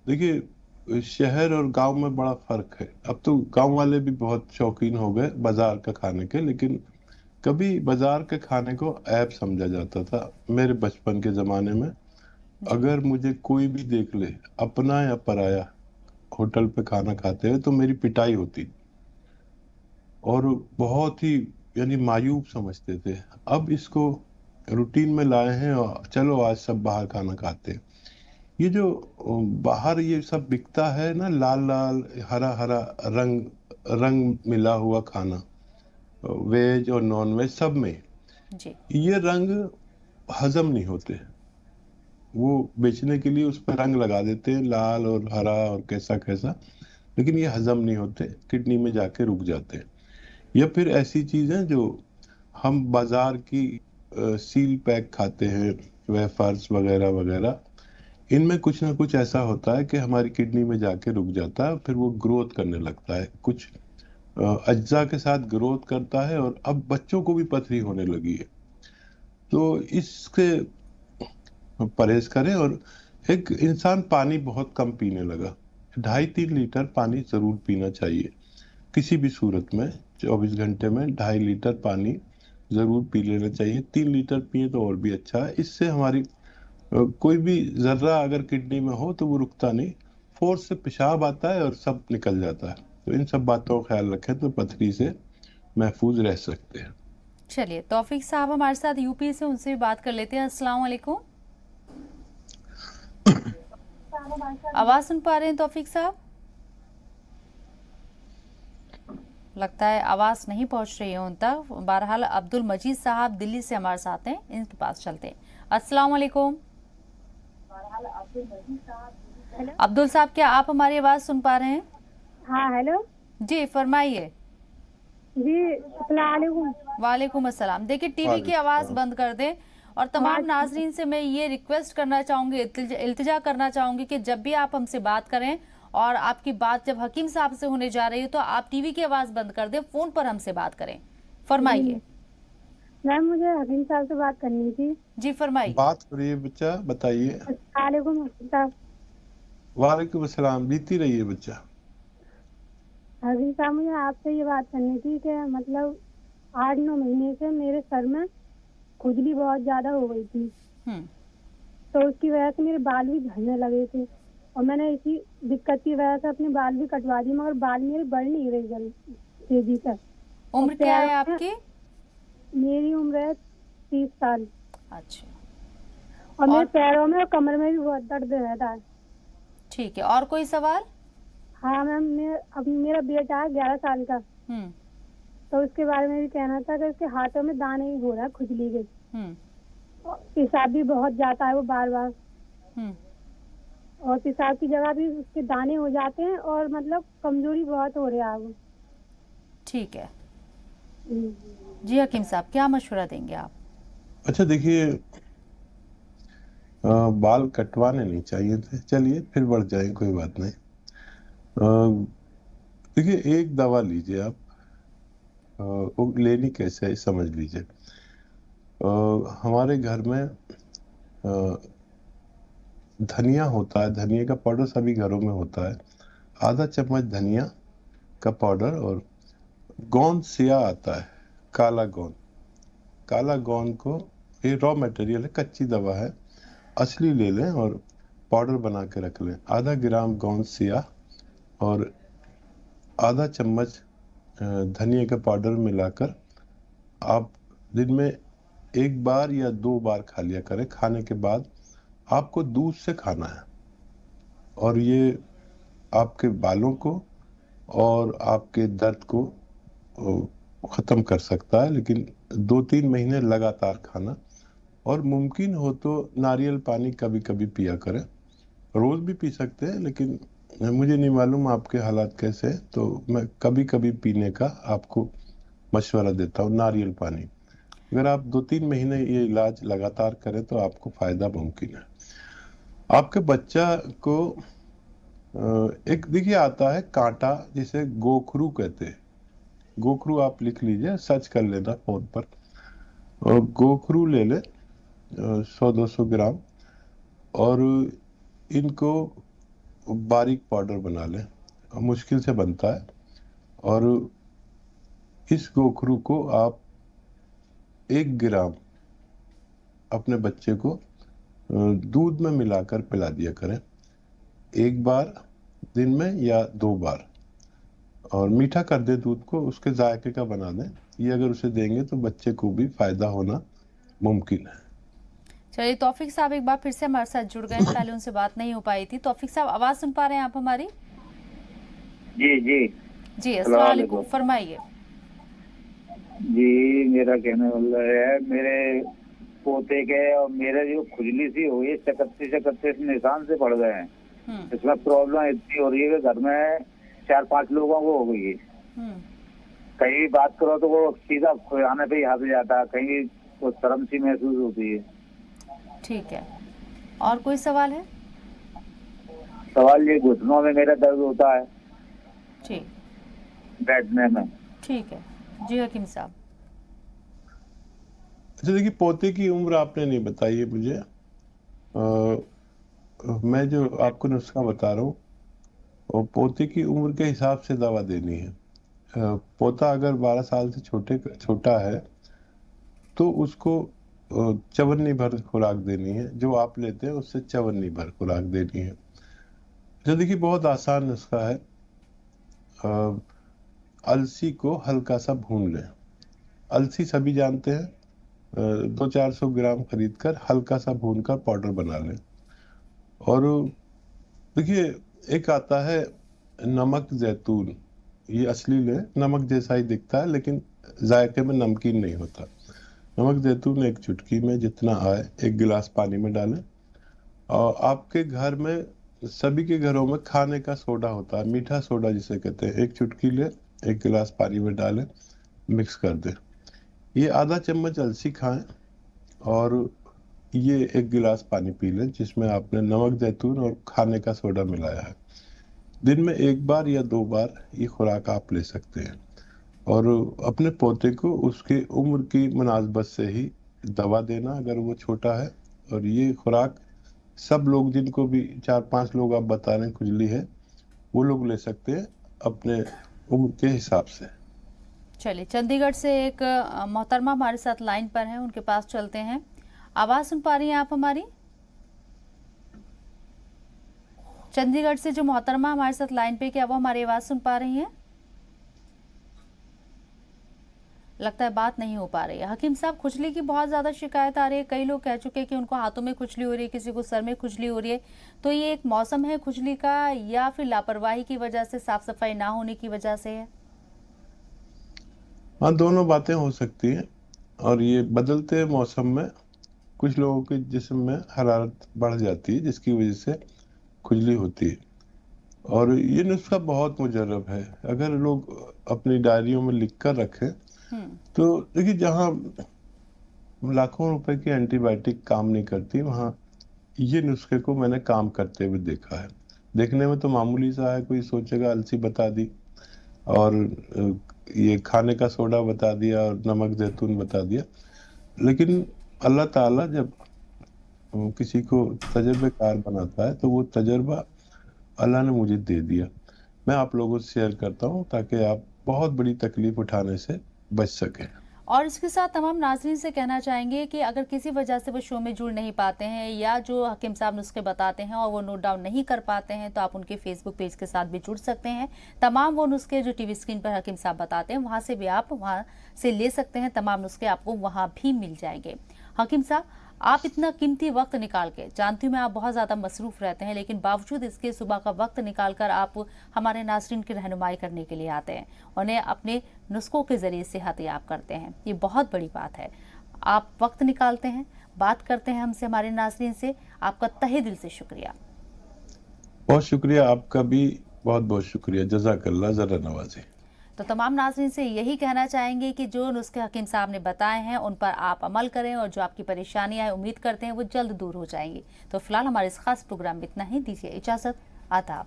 देखिए, शहर और गांव में बड़ा फर्क है। अब तो गांव वाले भी बहुत शौकीन हो गए बाजार का खाने के, लेकिन कभी बाजार के खाने को ऐब समझा जाता था। मेरे बचपन के जमाने में अगर मुझे कोई भी देख ले, अपना या पराया, होटल पे खाना खाते हुए, तो मेरी पिटाई होती और बहुत ही यानी मायूब समझते थे। अब इसको रूटीन में लाए हैं और चलो आज सब बाहर खाना खाते हैं। ये जो बाहर ये सब बिकता है ना, लाल लाल हरा हरा रंग मिला हुआ खाना, वेज और नॉन वेज सब में जी। ये रंग हजम नहीं होते। वो बेचने के लिए उस पर रंग लगा देते हैं, लाल और हरा और कैसा कैसा, लेकिन ये हजम नहीं होते, किडनी में जाके रुक जाते हैं। या फिर ऐसी चीजें जो हम बाजार की सील पैक खाते हैं, वेफर्स वगैरह वगैरह, इनमें कुछ ना कुछ ऐसा होता है कि हमारी किडनी में जाके रुक जाता है, फिर वो ग्रोथ करने लगता है, कुछ अज्जा के साथ ग्रोथ करता है, और अब बच्चों को भी पथरी होने लगी है। तो इससे परहेज करें। और एक इंसान पानी बहुत कम पीने लगा। 2.5-3 लीटर पानी जरूर पीना चाहिए किसी भी सूरत में। 24 घंटे में 2.5 लीटर पानी जरूर पी लेना चाहिए। 3 लीटर पिए तो और भी अच्छा है। इससे हमारी कोई भी जर्रा अगर किडनी में हो तो वो रुकता नहीं, फोर्स से पेशाब आता है और सब निकल जाता है। तो इन सब बातों का ख्याल रखें तो पथरी से महफूज रह सकते हैं। चलिए तौफीक साहब हमारे साथ यूपी से, उनसे भी बात कर लेते हैं। अस्सलाम वालेकुम। आवाज सुन पा रहे हैं तौफीक साहब? लगता है आवाज नहीं पहुंच रही है उन तक। बहरहाल अब्दुल मजीद साहब दिल्ली से हमारे साथ हैं, इनके पास चलते हैं। अस्सलाम वालेकुम। अब्दुल साहब, क्या आप हमारी आवाज सुन पा रहे हैं? हाँ हेलो जी फरमाइए। जी अस्सलाम वालेकुम अस्सलाम। देखिए टीवी की आवाज बंद कर दें और तमाम नाजरीन से मैं ये रिक्वेस्ट करना चाहूंगी, इल्तिजा करना चाहूंगी कि जब भी आप हमसे बात करें और आपकी बात जब हकीम साहब से होने जा रही है तो आप टीवी की आवाज बंद कर दें, फोन पर हमसे बात करें। फरमाइए। मैम मुझे हकीम साहब से बात करनी थी। जी फरमाइए। बात करिए बच्चा, बताइए। वालेकुम अस्सलाम। बीती रहिए बच्चा। हकीम साहब मुझे आपसे ये बात करनी थी कि मतलब 8-9 महीने से मेरे सर में खुजली बहुत ज्यादा हो गई थी, तो उसकी वजह से मेरे बाल भी झड़ने लगे थे और मैंने इसी दिक्कत की वजह से अपने बाल भी कटवा दिए, मगर बाल मेरे बढ़ नहीं रहे जल्दी तेजी से। उम्र क्या है आपकी? मेरी उम्र है 30 साल। अच्छा। और मेरे पैरों में और कमर में भी बहुत दर्द रहता है। ठीक है, और कोई सवाल? हाँ मैम, अब मेरा बेटा है 11 साल का, तो उसके बारे में भी कहना था कि उसके हाथों में दाने ही हो रहा है खुजली के, पेशाब भी बहुत जाता है वो बार बार, और पेशाब की जगह भी उसके दाने हो जाते हैं और मतलब कमजोरी बहुत हो रहा है वो। ठीक है जी हकीम साहब, क्या मशवरा देंगे आप? अच्छा देखिए, बाल कटवाने नहीं चाहिए थे, चलिए फिर बढ़ जाए, कोई बात नहीं। देखिए एक दवा लीजिए आप, वो लेनी कैसे है समझ लीजिए। हमारे घर में धनिया होता है, धनिया का पाउडर सभी घरों में होता है। आधा चम्मच धनिया का पाउडर और गोंद सिया आता है, काला गोंद। काला गोंद को, ये रॉ मटेरियल है, कच्ची दवा है, असली ले लें और पाउडर बना के रख लें। आधा ग्राम गोंद सिया और आधा चम्मच धनिया का पाउडर मिलाकर आप दिन में 1 बार या 2 बार खा लिया करें। खाने के बाद आपको दूध से खाना है और ये आपके बालों को और आपके दर्द को ख़त्म कर सकता है, लेकिन 2-3 महीने लगातार खाना। और मुमकिन हो तो नारियल पानी कभी कभी पिया करें, रोज़ भी पी सकते हैं, लेकिन मुझे नहीं मालूम आपके हालात कैसे हैं, तो मैं कभी कभी पीने का आपको मशवरा देता हूँ, नारियल पानी। अगर आप 2-3 महीने ये इलाज लगातार करें तो आपको फ़ायदा मुमकिन है। आपके बच्चा को एक देखिए आता है कांटा, जिसे गोखरू कहते हैं। गोखरू आप लिख लीजिए, सर्च कर लेना फोन पर। और गोखरू ले ले 100-200 ग्राम और इनको बारीक पाउडर बना लें, मुश्किल से बनता है। और इस गोखरू को आप 1 ग्राम अपने बच्चे को दूध में मिलाकर पिला दिया करें, 1 बार दिन में या 2 बार। और मीठा कर दे दूध को, उसके जायके का बना दें। ये अगर उसे देंगे तो बच्चे को भी फायदा होना मुमकिन है। चलिए तौफीक साहब एक बार फिर से हमारे साथ जुड़ गए, पहले उनसे बात नहीं हो पाई थी। तौफीक साहब आवाज सुन पा रहे हैं आप हमारी? जी जी जी अस्सलाम वालेकुम, फरमाइए। जी मेरा कहने वाला है, मेरे पोते के और मेरे जो खुजली सी हुई है, चकत्ते निशान से पड़ गए हैं। इसमें प्रॉब्लम इतनी हो रही है कि घर में 4-5 लोगों को हो गई है। कहीं भी बात करो तो वो सीधा खुराने पे ही हाथ जाता है, कहीं वो शर्म सी महसूस होती है। ठीक है, और कोई सवाल है? सवाल ये, घुटनों में मेरा दर्द होता है ठीक, बैठने में। ठीक है जी हकीम साहब। अच्छा देखिए, पोते की उम्र आपने नहीं बताई है मुझे। मैं जो आपको नुस्खा बता रहा हूँ वो पोते की उम्र के हिसाब से दवा देनी है। पोता अगर 12 साल से छोटा है तो उसको चवन्नी भर खुराक देनी है, जो आप लेते हैं उससे चवन्नी भर खुराक देनी है। जो देखिए बहुत आसान नुस्खा है। अलसी को हल्का सा भून लें। अलसी सभी जानते हैं, 200-400 ग्राम खरीद कर हल्का सा भून कर पाउडर बना लें। और देखिए एक आता है नमक जैतून, ये असली ले, नमक जैसा ही दिखता है लेकिन जायके में नमकीन नहीं होता। नमक जैतून एक चुटकी में जितना आए 1 गिलास पानी में डालें। और आपके घर में, सभी के घरों में खाने का सोडा होता है, मीठा सोडा जिसे कहते हैं, 1 चुटकी ले 1 गिलास पानी में डालें, मिक्स कर दें। ये आधा चम्मच अलसी खाएं और ये 1 गिलास पानी पी लें जिसमें आपने नमक जैतून और खाने का सोडा मिलाया है। दिन में 1 बार या 2 बार ये खुराक आप ले सकते हैं। और अपने पोते को उसकी उम्र की मुनासबत से ही दवा देना अगर वो छोटा है। और ये खुराक सब लोग, जिनको भी 4-5 लोग आप बता रहे हैं खुजली है, वो लोग ले सकते हैं अपने उम्र के हिसाब से। चलिए, चंडीगढ़ से एक मोहतरमा हमारे साथ लाइन पर हैं, उनके पास चलते हैं। आवाज सुन पा रही हैं आप हमारी? चंडीगढ़ से जो मोहतरमा हमारे साथ लाइन पे, क्या वो हमारी आवाज सुन पा रही हैं? लगता है बात नहीं हो पा रही है। हकीम साहब, खुजली की बहुत ज्यादा शिकायत आ रही है, कई लोग कह चुके हैं कि उनको हाथों में खुजली हो रही है, किसी को सर में खुजली हो रही है। तो ये एक मौसम है खुजली का या फिर लापरवाही की वजह से, साफ सफाई ना होने की वजह से है? हाँ, दोनों बातें हो सकती हैं। और ये बदलते मौसम में कुछ लोगों के जिस्म में हरारत बढ़ जाती है जिसकी वजह से खुजली होती है। और ये नुस्खा बहुत मुजर्रब है, अगर लोग अपनी डायरियों में लिख कर रखें तो देखिए जहाँ लाखों रुपए की एंटीबायोटिक काम नहीं करती, वहाँ ये नुस्खे को मैंने काम करते हुए देखा है। देखने में तो मामूली सा है, कोई सोचेगा अलसी बता दी और ये खाने का सोडा बता दिया और नमक जैतून बता दिया, लेकिन अल्लाह ताला जब किसी को तजर्बेकार बनाता है तो वो तजर्बा अल्लाह ने मुझे दे दिया। मैं आप लोगों से शेयर करता हूँ ताकि आप बहुत बड़ी तकलीफ उठाने से बच सके। और इसके साथ तमाम नाज़रीन से कहना चाहेंगे कि अगर किसी वजह से वो शो में जुड़ नहीं पाते हैं या जो हकीम साहब नुस्खे बताते हैं और वो नोट डाउन नहीं कर पाते हैं, तो आप उनके फेसबुक पेज के साथ भी जुड़ सकते हैं। तमाम वो नुस्खे जो टीवी स्क्रीन पर हकीम साहब बताते हैं वहां से भी आप वहां से ले सकते हैं। तमाम नुस्खे आपको वहां भी मिल जाएंगे। हकीम साहब, आप इतना कीमती वक्त निकाल के, जानती हूँ मैं आप बहुत ज़्यादा मसरूफ़ रहते हैं, लेकिन बावजूद इसके सुबह का वक्त निकाल कर आप हमारे नाज़रीन की रहनुमाई करने के लिए आते हैं, उन्हें अपने नुस्खों के ज़रिए सेहतयाब करते हैं। ये बहुत बड़ी बात है। आप वक्त निकालते हैं, बात करते हैं हमसे, हमारे नाज़रीन से। आपका तहे दिल से शुक्रिया। बहुत शुक्रिया, आपका भी बहुत बहुत शुक्रिया। जज़ाकल्लाह, ज़रा नवाज़ी। तो तमाम नाज़रीन से यही कहना चाहेंगे कि जो नुस्खे हकीम साहब ने बताए हैं उन पर आप अमल करें और जो आपकी परेशानियां हैं उम्मीद करते हैं वो जल्द दूर हो जाएंगी। तो फिलहाल हमारे इस खास प्रोग्राम में इतना ही। दीजिए इजाज़त। आदाब।